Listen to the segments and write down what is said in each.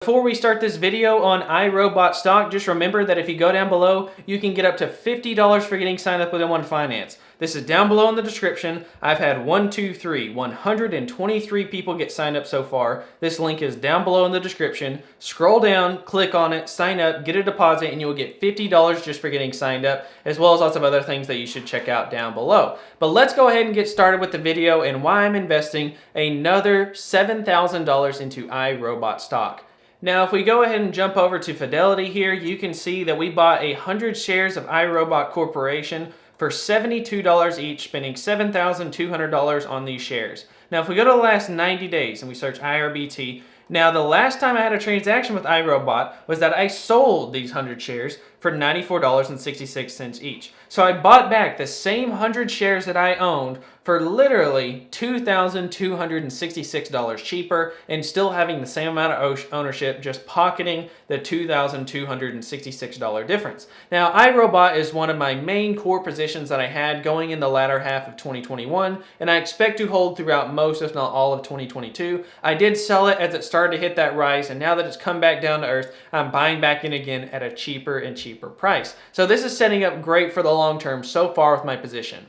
Before we start this video on iRobot stock, just remember that if you go down below, you can get up to $50 for getting signed up with M1 Finance. This is down below in the description. I've had 123 people get signed up so far. This link is down below in the description. Scroll down, click on it, sign up, get a deposit, and you will get $50 just for getting signed up, as well as lots of other things that you should check out down below. But let's go ahead and get started with the video and why I'm investing another $7,000 into iRobot stock. Now, if we go ahead and jump over to Fidelity here, you can see that we bought 100 shares of iRobot Corporation for $72 each, spending $7,200 on these shares. Now, if we go to the last 90 days and we search IRBT, now the last time I had a transaction with iRobot was that I sold these 100 shares for $94.66 each. So I bought back the same 100 shares that I owned for literally $2,266 cheaper and still having the same amount of ownership, just pocketing the $2,266 difference. Now, iRobot is one of my main core positions that I had going in the latter half of 2021, and I expect to hold throughout most, if not all, of 2022. I did sell it as it started to hit that rise, and now that it's come back down to earth, I'm buying back in again at a cheaper and cheaper price. So this is setting up great for the long term so far with my position.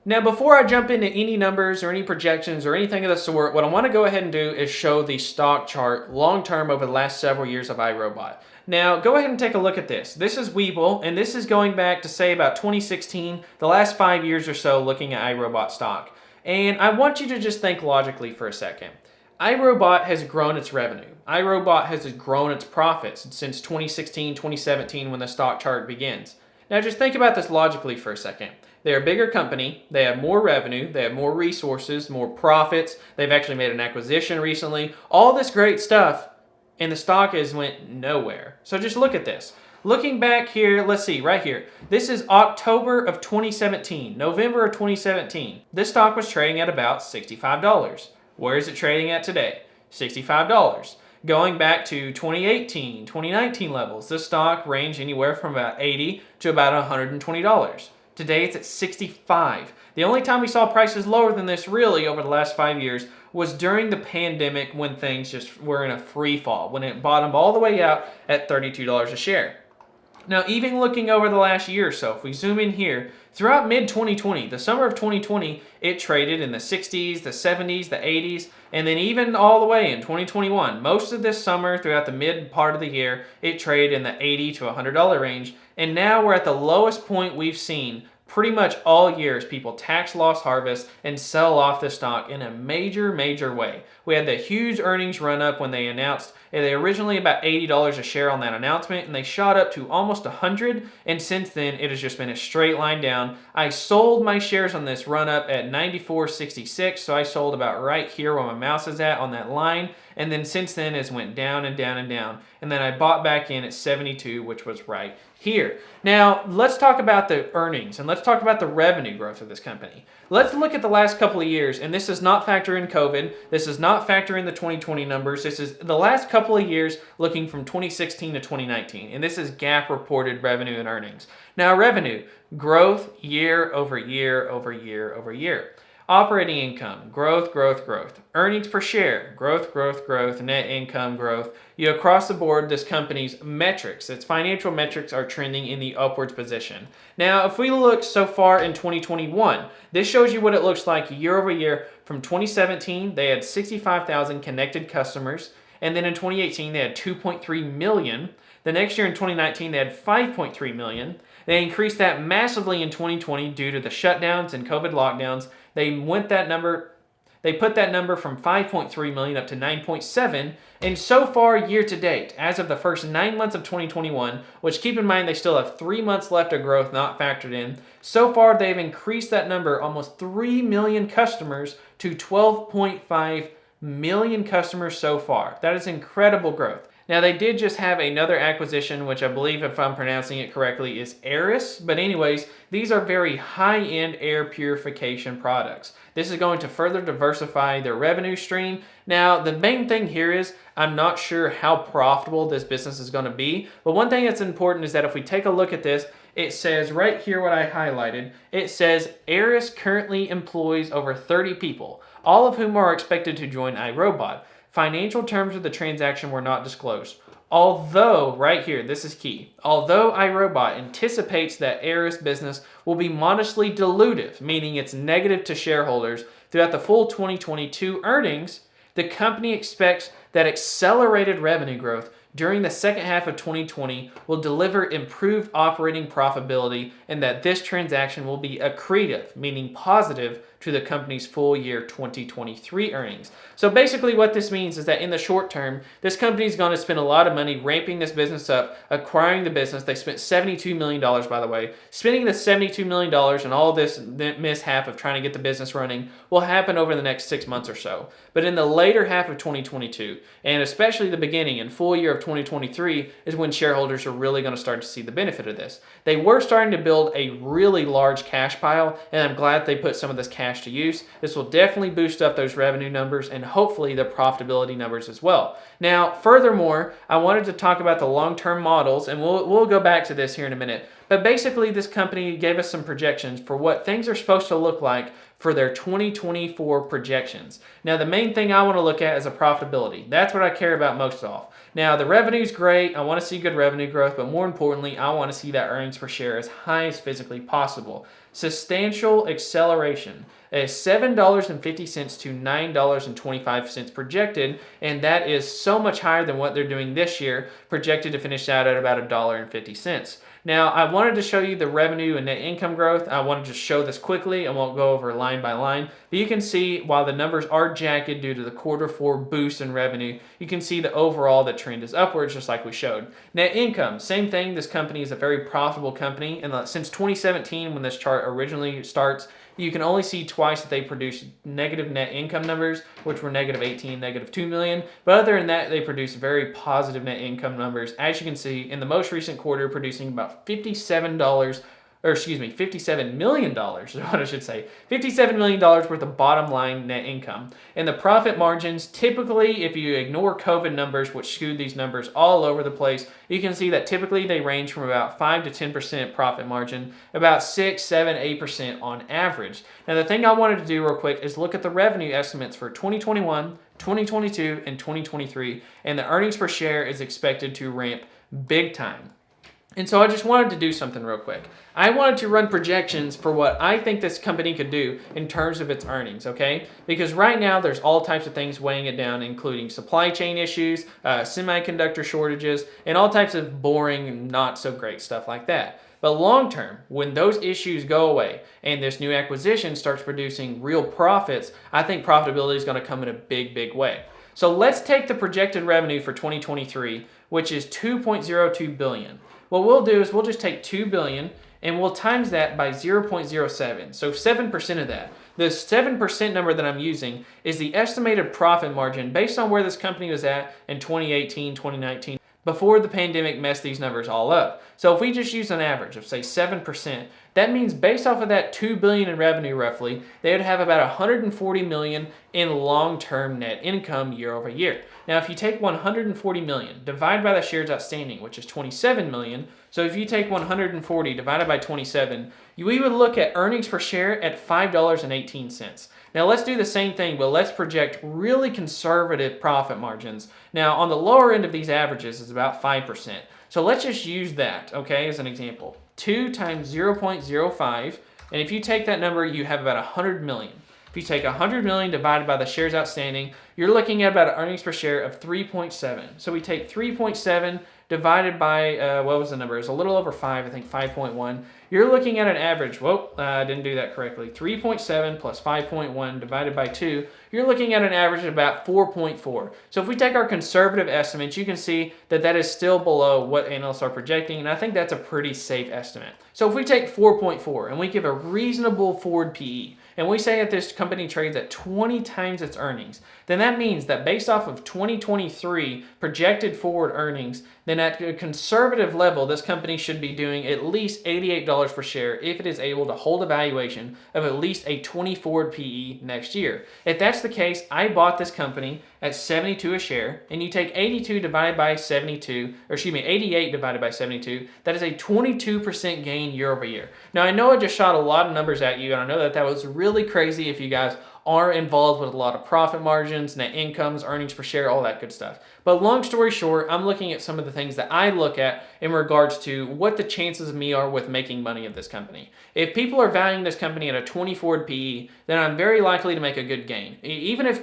Now, before I jump into any numbers or any projections or anything of the sort, what I want to go ahead and do is show the stock chart long term over the last several years of iRobot. Now, go ahead and take a look at this. This is Webull, and this is going back to say about 2016, the last 5 years or so looking at iRobot stock. And I want you to just think logically for a second. iRobot has grown its revenue. iRobot has grown its profits since 2016, 2017 when the stock chart begins. Now just think about this logically for a second. They're a bigger company, they have more revenue, they have more resources, more profits, they've actually made an acquisition recently, all this great stuff, and the stock has went nowhere. So just look at this. Looking back here, let's see, right here. This is October of 2017, November of 2017. This stock was trading at about $65. Where is it trading at today? $65. Going back to 2018, 2019 levels, this stock ranged anywhere from about $80 to about $120. Today it's at $65. The only time we saw prices lower than this really over the last 5 years was during the pandemic when things just were in a free fall, when it bottomed all the way out at $32 a share. Now, even looking over the last year or so, if we zoom in here, throughout mid-2020, the summer of 2020, it traded in the 60s, the 70s, the 80s, and then even all the way in 2021. Most of this summer, throughout the mid part of the year, it traded in the $80 to $100 range, and now we're at the lowest point we've seen pretty much all year as people tax loss harvest and sell off the stock in a major way. We had the huge earnings run up when they announced, and they originally about $80 a share on that announcement, and they shot up to almost $100, and since then it has just been a straight line down. I sold my shares on this run up at $94.66, so I sold about right here where my mouse is at on that line, and then since then it's went down and down and down, and then I bought back in at 72, which was right here. Now, let's talk about the earnings and let's talk about the revenue growth of this company. Let's look at the last couple of years, and this does not factor in COVID. This does not factor in the 2020 numbers. This is the last couple of years looking from 2016 to 2019, and this is GAAP reported revenue and earnings. Now, revenue growth year over year over year over year. Operating income, growth. Earnings per share, growth. Net income, growth. Across the board, this company's metrics, its financial metrics are trending in the upwards position. Now, if we look so far in 2021, this shows you what it looks like year over year. From 2017, they had 65,000 connected customers. And then in 2018, they had 2.3 million. The next year in 2019, they had 5.3 million. They increased that massively in 2020 due to the shutdowns and COVID lockdowns. They put that number from 5.3 million up to 9.7, and so far year to date, as of the first 9 months of 2021, which keep in mind they still have 3 months left of growth not factored in, so far they've increased that number almost 3 million customers to 12.5 million customers so far. That is incredible growth. Now, they did just have another acquisition, which I believe, if I'm pronouncing it correctly, is Aris. But anyways, these are very high-end air purification products. This is going to further diversify their revenue stream. Now, the main thing here is I'm not sure how profitable this business is going to be. But one thing that's important is that if we take a look at this, it says right here what I highlighted. It says Aris currently employs over 30 people, all of whom are expected to join iRobot. Financial terms of the transaction were not disclosed. Although, right here, this is key. Although iRobot anticipates that Aris business will be modestly dilutive, meaning it's negative to shareholders throughout the full 2022 earnings, the company expects that accelerated revenue growth during the second half of 2020 will deliver improved operating profitability and that this transaction will be accretive, meaning positive to the company's full year 2023 earnings. So basically what this means is that in the short term, this company is going to spend a lot of money ramping this business up, acquiring the business. They spent $72 million, by the way. Spending the $72 million and all this mishap of trying to get the business running will happen over the next 6 months or so. But in the later half of 2022, and especially the beginning and full year of 2023, is when shareholders are really going to start to see the benefit of this. They were starting to build a really large cash pile, and I'm glad they put some of this cash to use. This will definitely boost up those revenue numbers and hopefully the profitability numbers as well. Now, furthermore, I wanted to talk about the long-term models, and we'll go back to this here in a minute. But basically, this company gave us some projections for what things are supposed to look like for their 2024 projections. Now, the main thing I want to look at is a profitability. That's what I care about most of all. Now, the revenue's great. I want to see good revenue growth, but more importantly, I want to see that earnings per share as high as physically possible. Substantial acceleration is $7.50 to $9.25 projected, and that is so much higher than what they're doing this year, projected to finish out at about $1.50. Now, I wanted to show you the revenue and net income growth. I wanted to show this quickly. I won't go over line by line, but you can see while the numbers are jagged due to the Q4 boost in revenue, you can see the overall the trend is upwards, just like we showed. Net income, same thing. This company is a very profitable company, and since 2017, when this chart originally starts, you can only see twice that they produced negative net income numbers, which were negative 18, negative 2 million. But other than that, they produced very positive net income numbers. As you can see, in the most recent quarter, producing about $57 million is what I should say. $57 million worth of bottom line net income. And the profit margins, typically, if you ignore COVID numbers, which skewed these numbers all over the place, you can see that typically they range from about 5 to 10% profit margin, about 6, 7, 8% on average. Now, the thing I wanted to do real quick is look at the revenue estimates for 2021, 2022, and 2023, and the earnings per share is expected to ramp big time. And so I just wanted to do something real quick. I wanted to run projections for what I think this company could do in terms of its earnings, okay? Because right now there's all types of things weighing it down, including supply chain issues, semiconductor shortages, and all types of boring, not so great stuff like that. But long term, when those issues go away and this new acquisition starts producing real profits, I think profitability is going to come in a big, big way. So let's take the projected revenue for 2023, which is $2.02 billion. What we'll do is we'll just take $2 billion and we'll times that by 0.07. So 7% of that. The 7% number that I'm using is the estimated profit margin based on where this company was at in 2018, 2019, before the pandemic messed these numbers all up. So if we just use an average of say 7%, that means based off of that $2 billion in revenue roughly, they would have about $140 million in long-term net income year over year. Now if you take $140 million, divide by the shares outstanding, which is 27 million, so if you take 140 divided by 27, we would look at earnings per share at $5.18. Now let's do the same thing, but let's project really conservative profit margins. Now on the lower end of these averages is about 5%. So let's just use that, okay, as an example. 2 times 0.05, and if you take that number, you have about 100 million. If you take 100 million divided by the shares outstanding, you're looking at about an earnings per share of 3.7. So we take 3.7 divided by, what was the number? It was a little over 5, I think 5.1. You're looking at an average, I didn't do that correctly. 3.7 plus 5.1 divided by 2, you're looking at an average of about 4.4. So if we take our conservative estimates, you can see that that is still below what analysts are projecting, and I think that's a pretty safe estimate. So if we take 4.4 and we give a reasonable forward PE, and we say that this company trades at 20 times its earnings, then that means that based off of 2023 projected forward earnings, then at a conservative level, this company should be doing at least $88 per share if it is able to hold a valuation of at least a 20 forward PE next year. If that's the case, I bought this company at 72 a share, and you take 82 divided by 72, or excuse me, 88 divided by 72, that is a 22% gain year over year. Now, I know I just shot a lot of numbers at you, and I know that that was really crazy if you guys are involved with a lot of profit margins, net incomes, earnings per share, all that good stuff. But long story short, I'm looking at some of the things that I look at in regards to what the chances of me are with making money at this company. If people are valuing this company at a 20 forward PE, then I'm very likely to make a good gain. Even if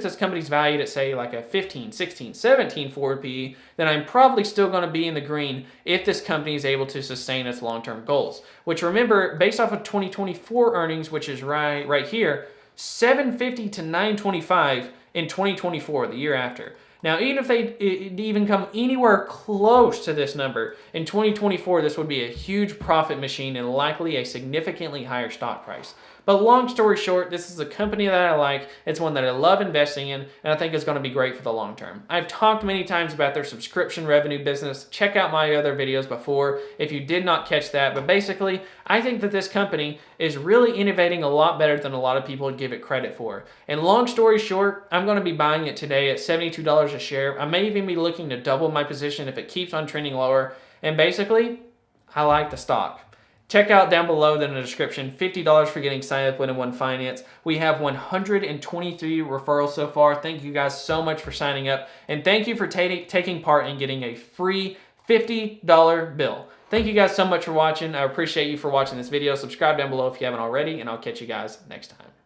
this company's valued at say like a 15, 16, 17 forward PE, then I'm probably still going to be in the green if this company is able to sustain its long-term goals. Which remember, based off of 2024 earnings, which is right here, 750 to 925 in 2024, the year after. Now, even if they even come anywhere close to this number, in 2024, this would be a huge profit machine and likely a significantly higher stock price. But long story short, this is a company that I like. It's one that I love investing in, and I think it's going to be great for the long term. I've talked many times about their subscription revenue business. Check out my other videos before if you did not catch that. But basically, I think that this company is really innovating a lot better than a lot of people would give it credit for. And long story short, I'm going to be buying it today at $72 a share. I may even be looking to double my position if it keeps on trending lower. And basically, I like the stock. Check out down below in the description, $50 for getting signed up with One Finance. We have 123 referrals so far. Thank you guys so much for signing up. And thank you for taking part in getting a free $50 bill. Thank you guys so much for watching. I appreciate you for watching this video. Subscribe down below if you haven't already, and I'll catch you guys next time.